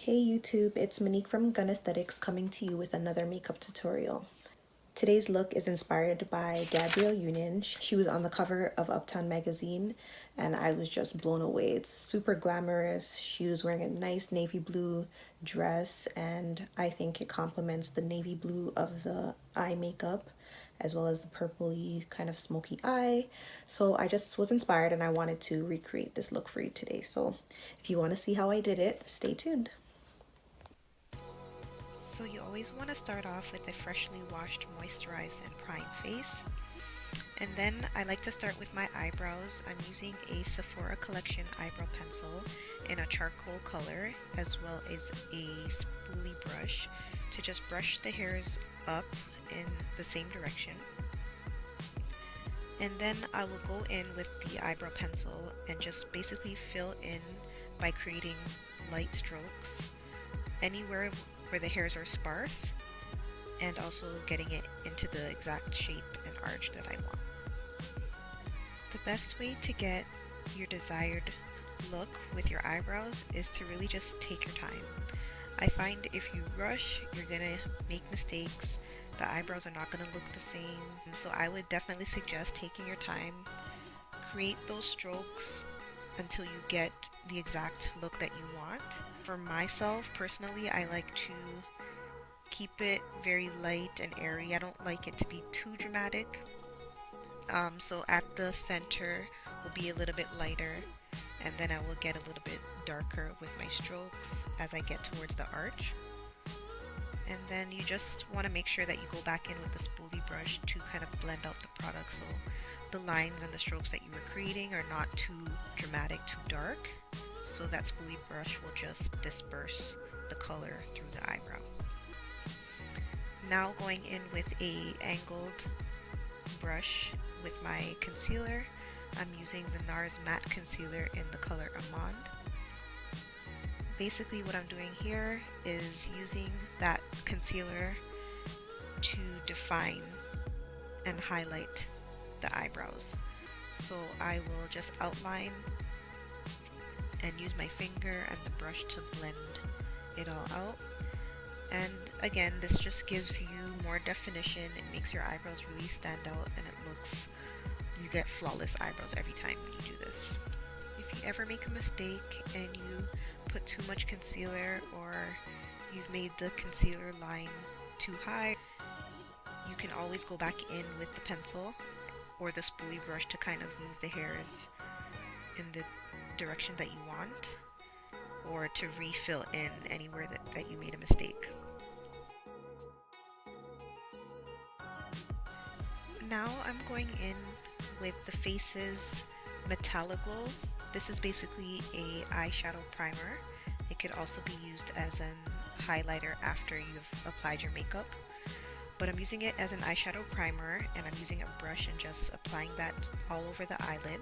Hey YouTube, it's Monique from Gun Aesthetics coming to you with another makeup tutorial. Today's look is inspired by Gabrielle Union. She was on the cover of Uptown magazine and I was just blown away. It's super glamorous. She was wearing a nice navy blue dress and I think it complements the navy blue of the eye makeup as well as the purpley kind of smoky eye. So I just was inspired and I wanted to recreate this look for you today. So if you want to see how I did it, stay tuned. So you always want to start off with a freshly washed, moisturized, and primed face. And then I like to start with my eyebrows. I'm using a Sephora collection eyebrow pencil in a charcoal color as well as a spoolie brush to just brush the hairs up in the same direction. And then I will go in with the eyebrow pencil and just basically fill in by creating light strokes anywhere where the hairs are sparse and also getting it into the exact shape and arch that I want. The best way to get your desired look with your eyebrows is to really just take your time. I find if you rush, you're gonna make mistakes. The eyebrows are not gonna look the same. So I would definitely suggest taking your time, create those strokes until you get the exact look that you want. For myself, personally, I like to keep it very light and airy. I don't like it to be too dramatic. So at the center will be a little bit lighter, and then I will get a little bit darker with my strokes as I get towards the arch. And then you just want to make sure that you go back in with the spoolie brush to kind of blend out the product so the lines and the strokes that you were creating are not too dramatic, too dark. So that spoolie brush will just disperse the color through the eyebrow. Now going in with a angled brush with my concealer, I'm using the Nars matte concealer in the color Amande. Basically what I'm doing here is using that concealer to define and highlight the eyebrows. So I will just outline and use my finger and the brush to blend it all out. And again, this just gives you more definition. It makes your eyebrows really stand out and you get flawless eyebrows every time when you do this. If you ever make a mistake and you put too much concealer or you've made the concealer line too high, you can always go back in with the pencil or the spoolie brush to kind of move the hairs in the direction that you want, or to refill in anywhere that you made a mistake. Now I'm going in with the Face's Metaliglow. This is basically a eyeshadow primer. It could also be used as an highlighter after you've applied your makeup. But I'm using it as an eyeshadow primer, and I'm using a brush and just applying that all over the eyelid.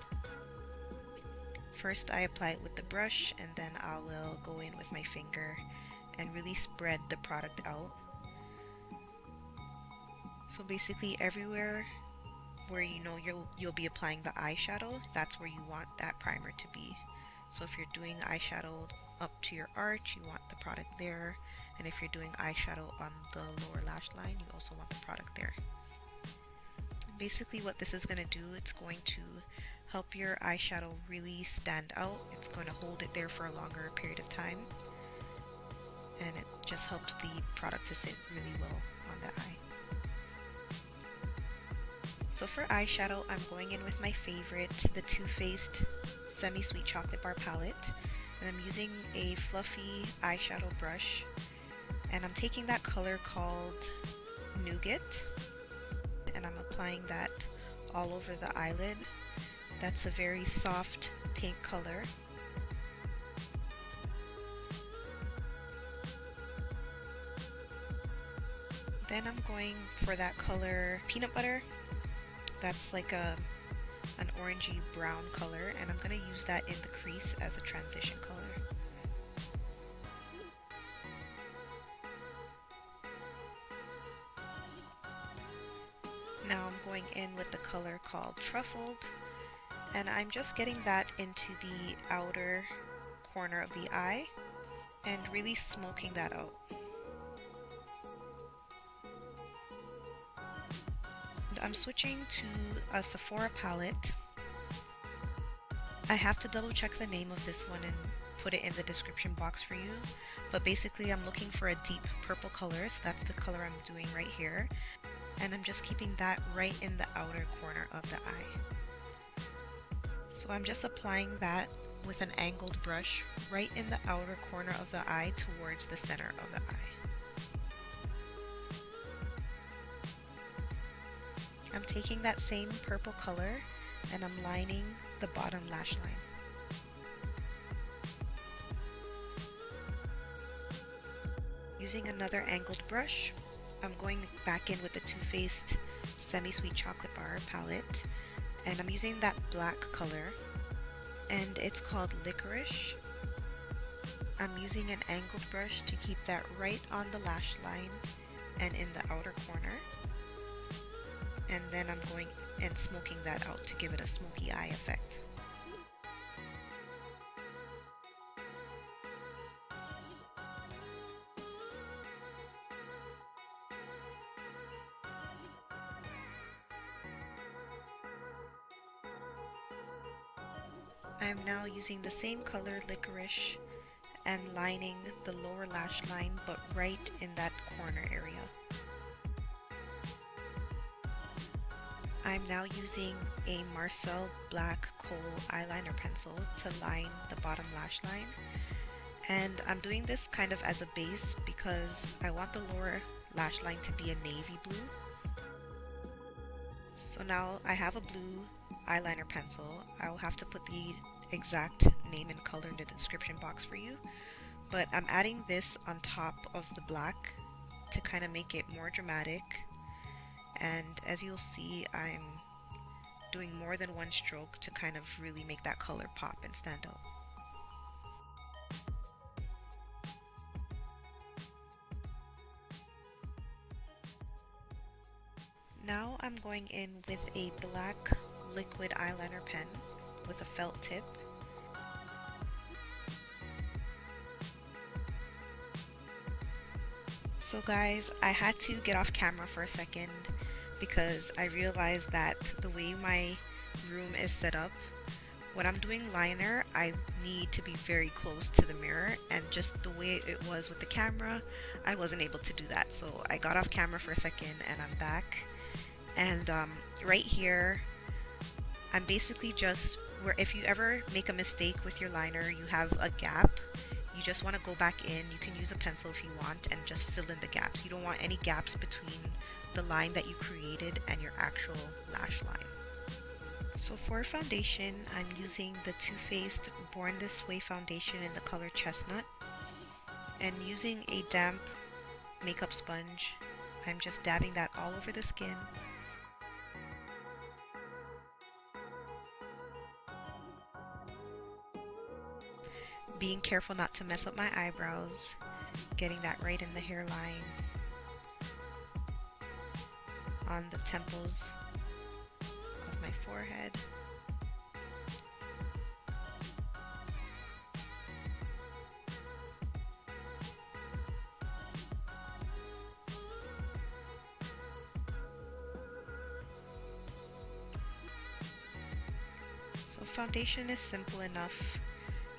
First I apply it with the brush, and then I will go in with my finger and really spread the product out. So basically everywhere where you know you'll be applying the eyeshadow, that's where you want that primer to be. So if you're doing eyeshadow up to your arch, you want the product there. And if you're doing eyeshadow on the lower lash line, you also want the product there. Basically what this is going to do, it's going to help your eyeshadow really stand out. It's going to hold it there for a longer period of time. And it just helps the product to sit really well on the eye. So for eyeshadow, I'm going in with my favorite, the Too Faced Semi-Sweet Chocolate Bar palette. And I'm using a fluffy eyeshadow brush. And I'm taking that color called Nougat. And I'm applying that all over the eyelid. That's a very soft pink color. Then I'm going for that color Peanut Butter. That's like an orangey brown color, and I'm going to use that in the crease as a transition color. Now I'm going in with the color called Truffled, and I'm just getting that into the outer corner of the eye. and really smoking that out. I'm switching to a Sephora palette. I have to double check the name of this one and put it in the description box for you, but basically I'm looking for a deep purple color, so that's the color I'm doing right here, and I'm just keeping that right in the outer corner of the eye. So I'm just applying that with an angled brush right in the outer corner of the eye towards the center of the eye. I'm taking that same purple color and I'm lining the bottom lash line. Using another angled brush, I'm going back in with the Too Faced Semi-Sweet Chocolate Bar palette, and I'm using that black color, and it's called Licorice. I'm using an angled brush to keep that right on the lash line and in the outer corner. And then I'm going and smoking that out to give it a smoky eye effect. I am now using the same color, Licorice, and lining the lower lash line, but right in that corner area. I'm now using a Marcel Black Kohl eyeliner pencil to line the bottom lash line, and I'm doing this kind of as a base because I want the lower lash line to be a navy blue. So now I have a blue eyeliner pencil. I'll have to put the exact name and color in the description box for you, but I'm adding this on top of the black to kind of make it more dramatic. And as you'll see, I'm doing more than one stroke to kind of really make that color pop and stand out. Now I'm going in with a black liquid eyeliner pen with a felt tip. So guys, I had to get off camera for a second because I realized that the way my room is set up, when I'm doing liner, I need to be very close to the mirror, and just the way it was with the camera, I wasn't able to do that. So I got off camera for a second and I'm back. And right here, I'm basically just, where if you ever make a mistake with your liner, you have a gap, you just want to go back in. You can use a pencil if you want and just fill in the gaps. You don't want any gaps between the line that you created and your actual lash line. So for foundation, I'm using the Too Faced Born This Way foundation in the color Chestnut, and using a damp makeup sponge, I'm just dabbing that all over the skin. Being careful not to mess up my eyebrows, getting that right in the hairline, on the temples of my forehead. So foundation is simple enough.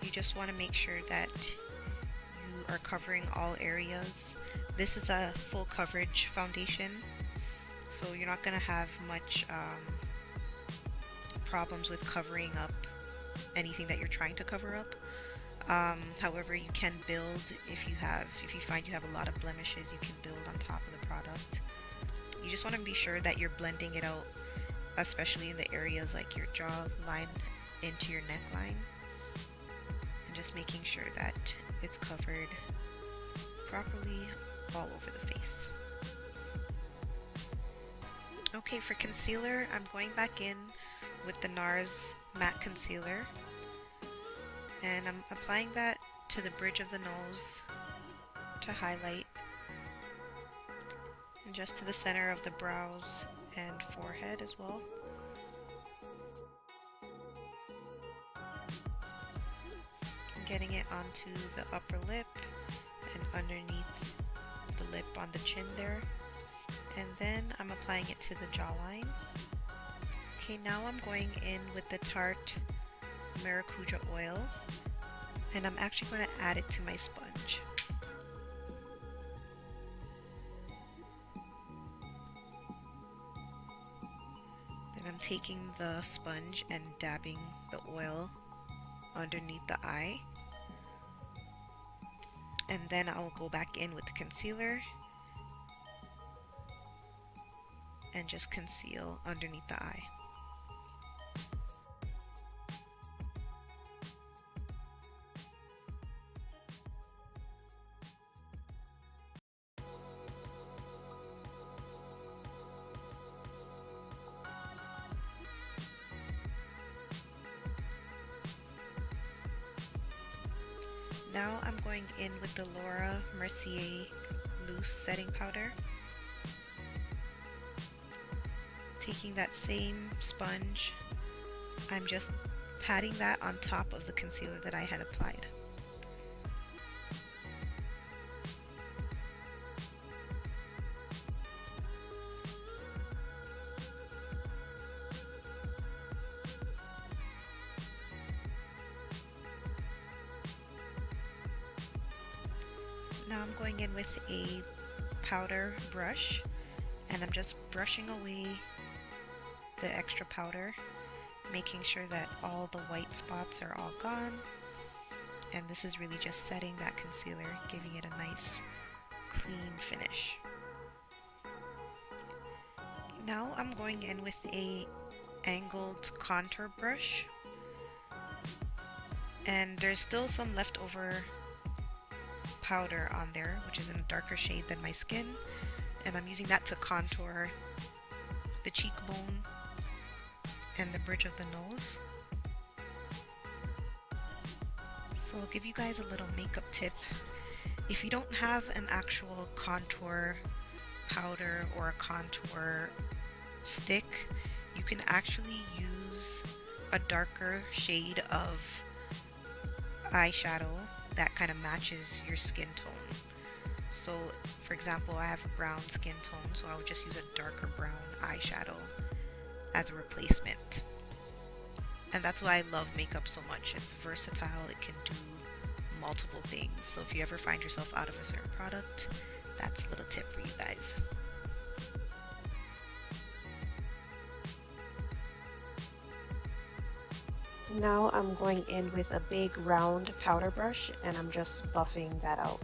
You just want to make sure that you are covering all areas. This is a full coverage foundation, so you're not going to have much problems with covering up anything that you're trying to cover up. However, you can build if you find you have a lot of blemishes, you can build on top of the product. You just want to be sure that you're blending it out, especially in the areas like your jawline into your neckline, and just making sure that it's covered properly all over the face. Okay, for concealer, I'm going back in with the Nars matte concealer, and I'm applying that to the bridge of the nose to highlight, and just to the center of the brows and forehead as well. getting it onto the upper lip and underneath the lip on the chin there. And then I'm applying it to the jawline. Okay, now I'm going in with the Tarte Maracuja oil, and I'm actually going to add it to my sponge. Then I'm taking the sponge and dabbing the oil underneath the eye. And then I'll go back in with the concealer and just conceal underneath the eye. Now I'm going in with the Laura Mercier loose setting powder. Taking that same sponge, I'm just patting that on top of the concealer that I had applied. Now I'm going in with a powder brush, and I'm just brushing away the extra powder, making sure that all the white spots are all gone. And this is really just setting that concealer, giving it a nice clean finish. Now I'm going in with a angled contour brush, and there's still some leftover powder on there, which is in a darker shade than my skin, and I'm using that to contour the cheekbone and the bridge of the nose. So I'll give you guys a little makeup tip. If you don't have an actual contour powder or a contour stick, you can actually use a darker shade of eyeshadow that kind of matches your skin tone. So for example, I have a brown skin tone, so I would just use a darker brown eyeshadow as a replacement. And that's why I love makeup so much. It's versatile, it can do multiple things. So if you ever find yourself out of a certain product, that's a little tip for you guys. Now I'm going in with a big round powder brush, and I'm just buffing that out.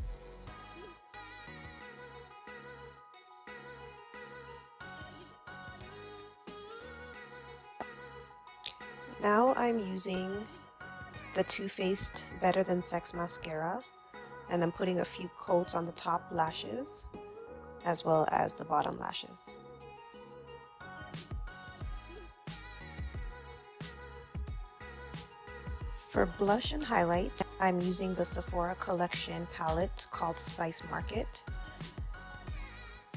Now I'm using the Too Faced Better Than Sex mascara, and I'm putting a few coats on the top lashes as well as the bottom lashes. For blush and highlight, I'm using the Sephora collection palette called Spice Market,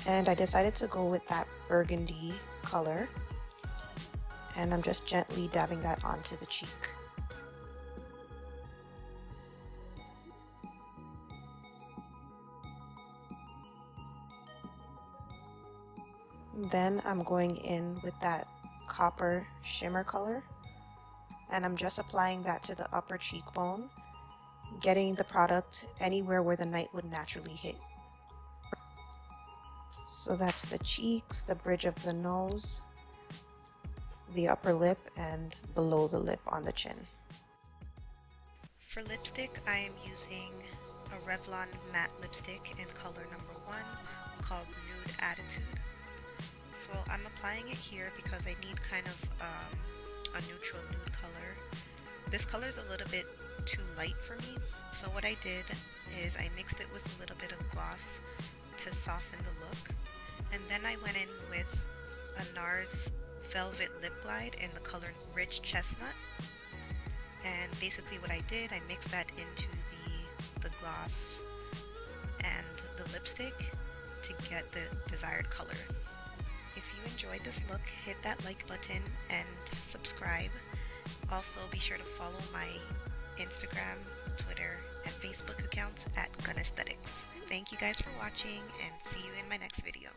and I decided to go with that burgundy color, and I'm just gently dabbing that onto the cheek. Then I'm going in with that copper shimmer color, and I'm just applying that to the upper cheekbone, getting the product anywhere where the light would naturally hit. So that's the cheeks, the bridge of the nose, the upper lip, and below the lip on the chin. For lipstick, I am using a Revlon matte lipstick in color number 1 called Nude Attitude. So I'm applying it here because I need kind of a neutral nude color. This color is a little bit too light for me, so what I did is I mixed it with a little bit of gloss to soften the look, and then I went in with a Nars Velvet Lip Glide in the color Rich Chestnut, and basically what I did, I mixed that into the gloss and the lipstick to get the desired color. If you enjoyed this look, hit that like button and subscribe. Also, be sure to follow my Instagram, Twitter, and Facebook accounts at Gun Aesthetics. Thank you guys for watching and see you in my next video.